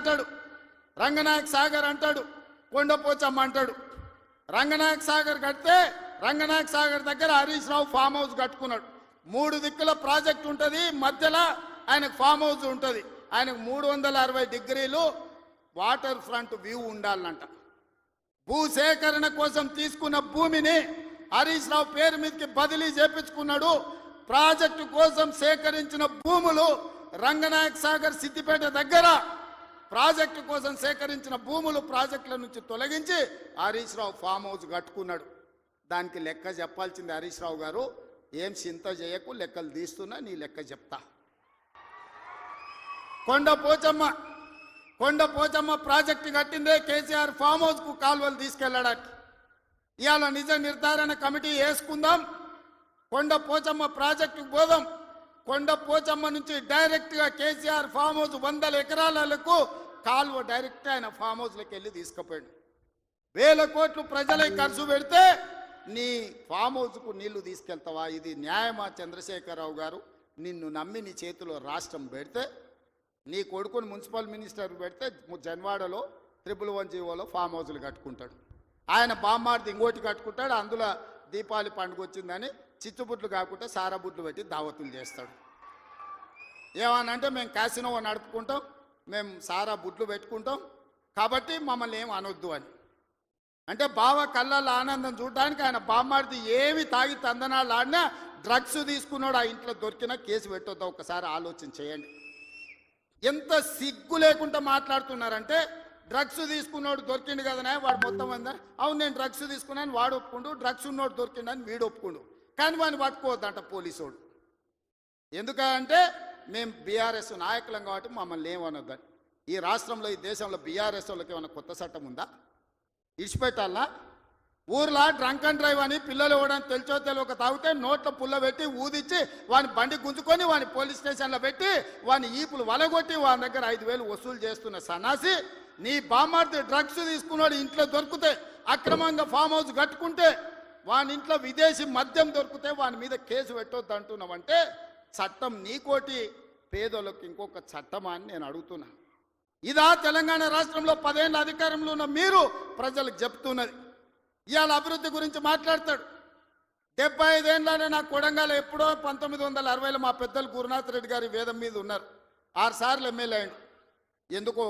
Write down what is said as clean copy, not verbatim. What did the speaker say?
అంటాడు, రంగనాయక్ సాగర్ అంటాడు, కొండపోచమ్మ అంటాడు. రంగనాయక్ సాగర్ కడితే రంగనాయక్ సాగర్ దగ్గర హరీష్ రావు ఫామ్ హౌస్ కట్టుకున్నాడు. 3 దిక్కుల ప్రాజెక్ట్ ఉంటుంది, మధ్యలో ఆయనకు ఫామ్ హౌస్ ఉంటుంది. ఆయనకు 360 డిగ్రీలు వాటర్ ఫ్రంట్ వ్యూ ఉండాలంట. భూసేకరణ కోసం తీసుకున్న భూమిని హరీష్ రావు పేరు మీదకి బదిలీ చేపించుకున్నాడు. ప్రాజెక్టు కోసం సేకరించిన భూములు రంగనాయక్ సాగర్ సిద్దిపేట దగ్గర ప్రాజెక్టు కోసం సేకరించిన భూములు ప్రాజెక్టుల నుంచి తొలగించి హరీష్ రావు ఫామ్ హౌస్ కట్టుకున్నాడు. దానికి లెక్క చెప్పాల్సింది హరీష్ రావు గారు. ఏం చింత చేయకు, లెక్కలు తీస్తున్నా, నీ లెక్క చెప్తా. కొండపోచమ్మ ప్రాజెక్టు కట్టిందే కేసీఆర్ ఫామ్ హౌస్కు కాలువలు తీసుకెళ్లడానికి. ఇవాళ నిజ నిర్ధారణ కమిటీ వేసుకుందాం, కొండపోచమ్మ ప్రాజెక్టుకు పోదాం. కొండపోచమ్మ నుంచి డైరెక్ట్గా కేసీఆర్ ఫామ్ హౌస్ 100 ఎకరాలకు కాలువ డైరెక్ట్ ఆయన ఫామ్ హౌస్లోకి వెళ్ళి తీసుకుపోయాడు. 1000 కోట్లు ప్రజలే ఖర్చు పెడితే నీ ఫామ్ హౌస్కు నీళ్లు తీసుకెళ్తావా? ఇది న్యాయమా? చంద్రశేఖరరావు గారు, నిన్ను నమ్మి నీ చేతిలో రాష్ట్రం పెడితే, నీ కొడుకుని మున్సిపల్ మినిస్టర్ పెడితే జన్వాడలో 111 ఫామ్ హౌస్లు కట్టుకుంటాడు. ఆయన బామ్మార్ది ఇంకోటి కట్టుకుంటాడు. అందులో దీపావళి పండుగ వచ్చిందని చిచ్చుబుట్లు కాకుండా సారాబుట్లు పెట్టి దావతులు చేస్తాడు. ఏమనంటే మేము క్యాసినో నడుపుకుంటాం, మేము సారా బుట్లు పెట్టుకుంటాం, కాబట్టి మమ్మల్ని ఏం అనొద్దు అని. అంటే బావ కళ్ళల్లో ఆనందం చూడడానికి ఆయన బామ్మార్ది ఏమి తాగి తందనాలు ఆడినా డ్రగ్స్ తీసుకున్నాడు ఆ ఇంట్లో దొరికినా కేసు పెట్టొద్దా? ఒకసారి ఆలోచన చేయండి. ఎంత సిగ్గు లేకుండా మాట్లాడుతున్నారంటే, డ్రగ్స్ తీసుకున్నాడు దొరికిండు కదనే వాడు మొత్తం అందా, అవును నేను డ్రగ్స్ తీసుకున్నాను వాడు ఒప్పుకుండు, డ్రగ్స్ ఉన్నోడు దొరికిండని వీడు ఒప్పుకుండు, కానీ వాడిని పట్టుకోవద్దంట పోలీసోడు. ఎందుకంటే మేము బీఆర్ఎస్ నాయకులం కాబట్టి మమ్మల్ని ఏమనొద్దని. ఈ రాష్ట్రంలో ఈ దేశంలో బీఆర్ఎస్ వాళ్ళకి ఏమైనా కొత్త చట్టం ఉందా? ఇడిచిపెట్టాలా? ఊర్లో డ్రంక్ అండ్ డ్రైవ్ అని పిల్లలు ఇవ్వడానికి తెలిసో తెలియక తాగితే నోట్లో పుల్ల పెట్టి ఊదిచ్చి వాని బండి గుంజుకొని వాని పోలీస్ స్టేషన్లో పెట్టి వాని ఈపులు వలగొట్టి వాని దగ్గర 5,000 వసూలు చేస్తున్న సన్నాసి, నీ బామ్మార్ది డ్రగ్స్ తీసుకున్నాడు ఇంట్లో దొరికితే, అక్రమంగా ఫామ్ హౌస్ కట్టుకుంటే, వాని ఇంట్లో విదేశీ మద్యం దొరికితే వాని మీద కేసు పెట్టొద్దు అంటున్నావంటే చట్టం నీకోటి, పేదోళ్ళకి ఇంకొక చట్టమా అని నేను అడుగుతున్నా. ఇదా తెలంగాణ రాష్ట్రంలో 10 ఏళ్ళ అధికారంలో ఉన్న మీరు ప్రజలకు చెప్తున్నది? ఇవాళ అభివృద్ధి గురించి మాట్లాడతాడు. 75 ఏళ్ళనే నా కొడంగల్ ఎప్పుడో 1960లో మా పెద్దలు గురునాథ్ రెడ్డి గారి వేదం మీద ఉన్నారు. 6 సార్లు ఎమ్మెల్యే అయ్యాడు. ఎందుకో